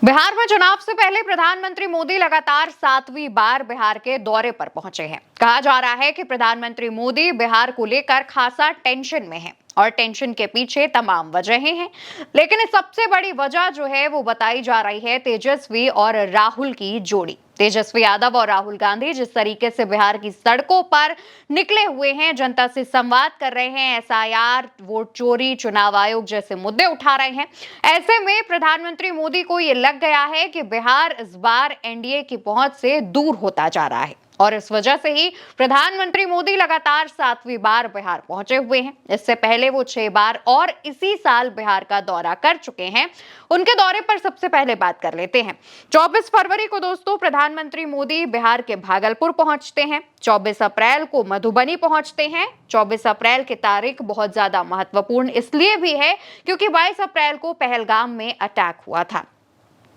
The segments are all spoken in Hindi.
बिहार में चुनाव से पहले प्रधानमंत्री मोदी लगातार 7वीं बार बिहार के दौरे पर पहुंचे हैं। कहा जा रहा है कि प्रधानमंत्री मोदी बिहार को लेकर खासा टेंशन में हैं और टेंशन के पीछे तमाम वजहें हैं, लेकिन इस सबसे बड़ी वजह जो है वो बताई जा रही है तेजस्वी और राहुल की जोड़ी। तेजस्वी यादव और राहुल गांधी जिस तरीके से बिहार की सड़कों पर निकले हुए हैं, जनता से संवाद कर रहे हैं, एसआईआर, वोट चोरी, चुनाव आयोग जैसे मुद्दे उठा रहे हैं, ऐसे में प्रधानमंत्री मोदी को ये लग गया है कि बिहार इस बार एनडीए की पहुंच से दूर होता जा रहा है और इस वजह से ही प्रधानमंत्री मोदी लगातार 7वीं बार बिहार पहुंचे हुए हैं। इससे पहले वो 6 बार और इसी साल बिहार का दौरा कर चुके हैं। उनके दौरे पर सबसे पहले बात कर लेते हैं। 24 फरवरी को दोस्तों प्रधानमंत्री मोदी बिहार के भागलपुर पहुंचते हैं। 24 अप्रैल को मधुबनी पहुंचते हैं। 24 अप्रैल की तारीख बहुत ज्यादा महत्वपूर्ण इसलिए भी है क्योंकि 22 अप्रैल को पहलगाम में अटैक हुआ था।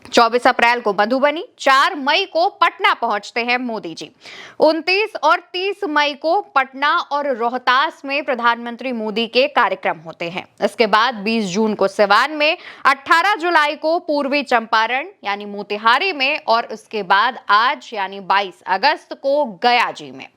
24 अप्रैल को मधुबनी, 4 मई को पटना पहुंचते हैं मोदी जी। 29 और 30 मई को पटना और रोहतास में प्रधानमंत्री मोदी के कार्यक्रम होते हैं। इसके बाद 20 जून को सिवान में, 18 जुलाई को पूर्वी चंपारण यानी मोतिहारी में और उसके बाद आज यानी 22 अगस्त को गया जी में।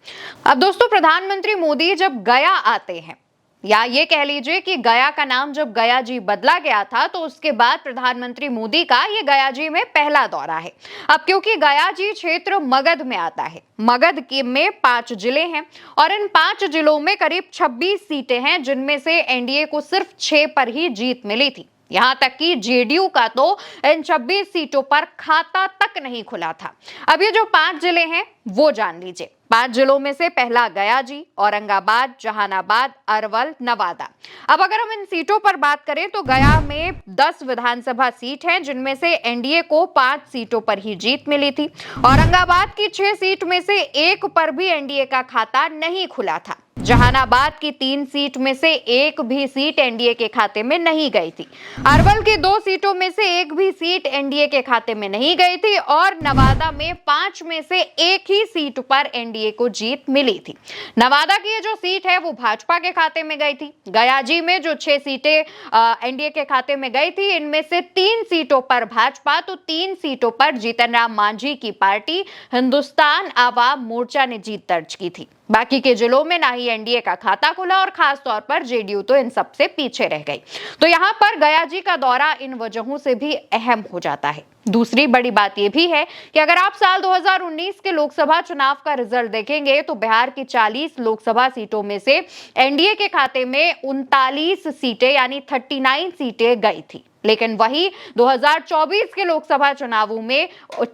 अब दोस्तों प्रधानमंत्री मोदी जब गया आते हैं, या ये कह लीजिए कि गया का नाम जब गया जी बदला गया था, तो उसके बाद प्रधानमंत्री मोदी का ये गया जी में पहला दौरा है। अब क्योंकि गया जी क्षेत्र मगध में आता है, मगध के में 5 जिले हैं और इन 5 जिलों में करीब 26 सीटें हैं, जिनमें से एनडीए को सिर्फ 6 पर ही जीत मिली थी। यहां तक कि जेडीयू का तो इन 26 सीटों पर खाता तक नहीं खुला था। अब ये जो 5 जिले हैं वो जान लीजिए। 5 जिलों में से पहला गया जी, औरंगाबाद, जहानाबाद, अरवल, नवादा। अब अगर हम इन सीटों पर बात करें तो गया में 10 विधानसभा सीट हैं, जिनमें से एनडीए को 5 सीटों पर ही जीत मिली थी। औरंगाबाद की 6 सीट में से 1 पर भी एनडीए का खाता नहीं खुला था। जहानाबाद की 3 सीट में से 1 भी सीट एनडीए के खाते में नहीं गई थी। अरवल की 2 सीटों में से 1 भी सीट एनडीए के खाते में नहीं गई थी और नवादा में 5 में से 1 ही सीट पर एनडीए को जीत मिली थी। नवादा की ये जो सीट है वो भाजपा के खाते में गई थी। गया जी में जो 6 सीटें एनडीए के खाते में गई थी, इनमें से 3 सीटों पर भाजपा तो 3 सीटों पर जीतन राम मांझी की पार्टी हिंदुस्तान आवाम मोर्चा ने जीत दर्ज की थी। बाकी के जिलों में ना ही एनडीए का खाता खुला और खास तौर पर जेडीयू तो इन सबसे पीछे रह गई। तो यहां पर गया जी का दौरा इन वजहों से भी अहम हो जाता है। दूसरी बड़ी बात यह भी है कि अगर आप साल 2019 के लोकसभा चुनाव का रिजल्ट देखेंगे तो बिहार की 40 लोकसभा सीटों में से एनडीए के खाते में 39 सीटें यानी 39 सीटें गई थी, लेकिन वही 2024 के लोकसभा चुनावों में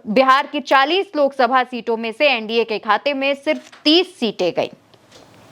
बिहार की 40 लोकसभा सीटों में से एनडीए के खाते में सिर्फ 30 सीटें गई।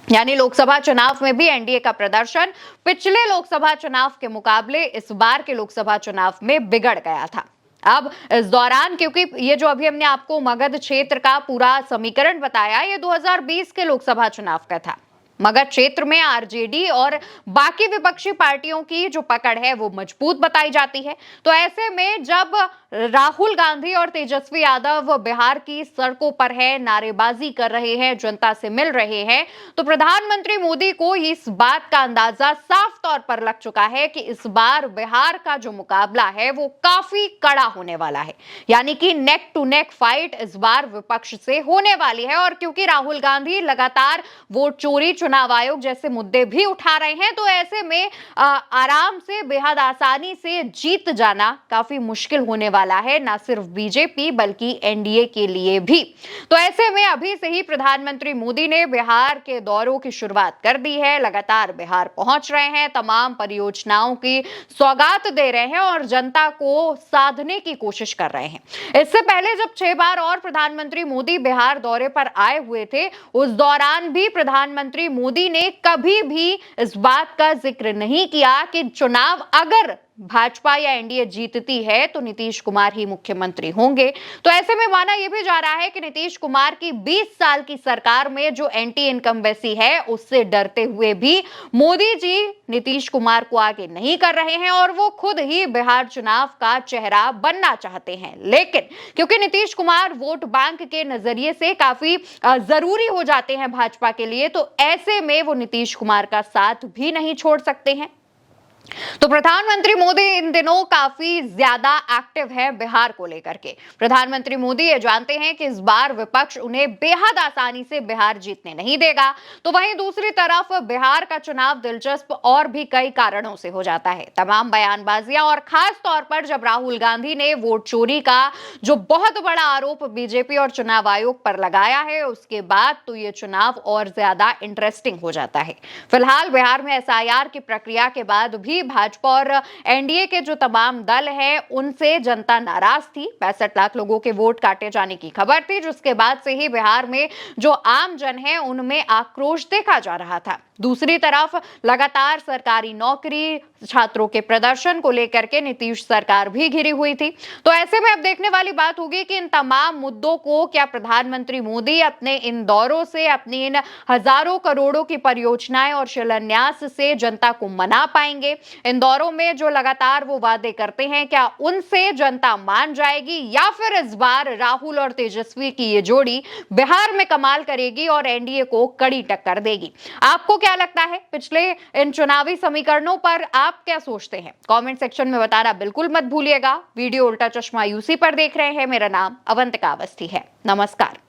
यानी लोकसभा चुनाव में भी एनडीए का प्रदर्शन पिछले लोकसभा चुनाव के मुकाबले इस बार के लोकसभा चुनाव में बिगड़ गया था। अब इस दौरान क्योंकि ये जो अभी हमने आपको मगध क्षेत्र का पूरा समीकरण बताया, ये 2020 के लोकसभा चुनाव का था। मगध क्षेत्र में आरजेडी और बाकी विपक्षी पार्टियों की जो पकड़ है वो मजबूत बताई जाती है। तो ऐसे में जब राहुल गांधी और तेजस्वी यादव बिहार की सड़कों पर है, नारेबाजी कर रहे हैं, जनता से मिल रहे हैं, तो प्रधानमंत्री मोदी को इस बात का अंदाजा साफ तौर पर लग चुका है कि इस बार बिहार का जो मुकाबला है वो काफी कड़ा होने वाला है। यानी कि नेक टू नेक फाइट इस बार विपक्ष से होने वाली है। और क्योंकि राहुल गांधी लगातार वोट चोरी, चुनाव आयोग जैसे मुद्दे भी उठा रहे हैं, तो ऐसे में आराम से, बेहद आसानी से जीत जाना काफी मुश्किल होने वाला है, ना सिर्फ बीजेपी बल्कि एनडीए के लिए भी। तो ऐसे में अभी से ही प्रधानमंत्री मोदी ने बिहार के दौरों की शुरुआत कर दी है। लगातार बिहार पहुंच रहे हैं, तमाम परियोजनाओं की सौगात दे रहे हैं और जनता को साधने की कोशिश कर रहे हैं। इससे पहले जब 6 बार और प्रधानमंत्री मोदी बिहार दौरे पर आए हुए थे, उस दौरान भी प्रधानमंत्री मोदी ने कभी भी इस बात का जिक्र नहीं किया कि चुनाव अगर भाजपा या एनडीए जीतती है तो नीतीश कुमार ही मुख्यमंत्री होंगे। तो ऐसे में माना यह भी जा रहा है कि नीतीश कुमार की 20 साल की सरकार में जो एंटी इनकम्बेंसी है उससे डरते हुए भी मोदी जी नीतीश कुमार को आगे नहीं कर रहे हैं और वो खुद ही बिहार चुनाव का चेहरा बनना चाहते हैं। लेकिन क्योंकि नीतीश कुमार वोट बैंक के नजरिए से काफी जरूरी हो जाते हैं भाजपा के लिए, तो ऐसे में वो नीतीश कुमार का साथ भी नहीं छोड़ सकते हैं। तो प्रधानमंत्री मोदी इन दिनों काफी ज्यादा एक्टिव है बिहार को लेकर के। प्रधानमंत्री मोदी ये जानते हैं कि इस बार विपक्ष उन्हें बेहद आसानी से बिहार जीतने नहीं देगा। तो वहीं दूसरी तरफ बिहार का चुनाव दिलचस्प और भी कई कारणों से हो जाता है। तमाम बयानबाजियां और खास तौर पर जब राहुल गांधी ने वोट चोरी का जो बहुत बड़ा आरोप बीजेपी और चुनाव आयोग पर लगाया है, उसके बाद तो ये चुनाव और ज्यादा इंटरेस्टिंग हो जाता है। फिलहाल बिहार में एसआईआर की प्रक्रिया के बाद भी भाजपा और एनडीए के जो तमाम दल हैं उनसे जनता नाराज थी। 65 लाख लोगों के वोट काटे जाने की खबर थी, जिसके बाद से ही बिहार में जो आम जन है उनमें आक्रोश देखा जा रहा था। दूसरी तरफ लगातार सरकारी नौकरी, छात्रों के प्रदर्शन को लेकर के नीतीश सरकार भी घिरी हुई थी। तो ऐसे में अब देखने वाली बात होगी कि इन तमाम मुद्दों को क्या प्रधानमंत्री मोदी अपने इन दौरों से, अपनी इन हजारों करोड़ों की परियोजनाएं और शिलान्यास से जनता को मना पाएंगे। इन दौरों में जो लगातार वो वादे करते हैं, क्या उनसे जनता मान जाएगी, या फिर इस बार राहुल और तेजस्वी की ये जोड़ी बिहार में कमाल करेगी और एनडीए को कड़ी टक्कर देगी। आपको क्या लगता है पिछले इन चुनावी समीकरणों पर? आप क्या सोचते हैं? कमेंट सेक्शन में बताना बिल्कुल मत भूलिएगा। वीडियो उल्टा चश्मा यूसी पर देख रहे हैं। मेरा नाम अवंतिका अवस्थी है। नमस्कार।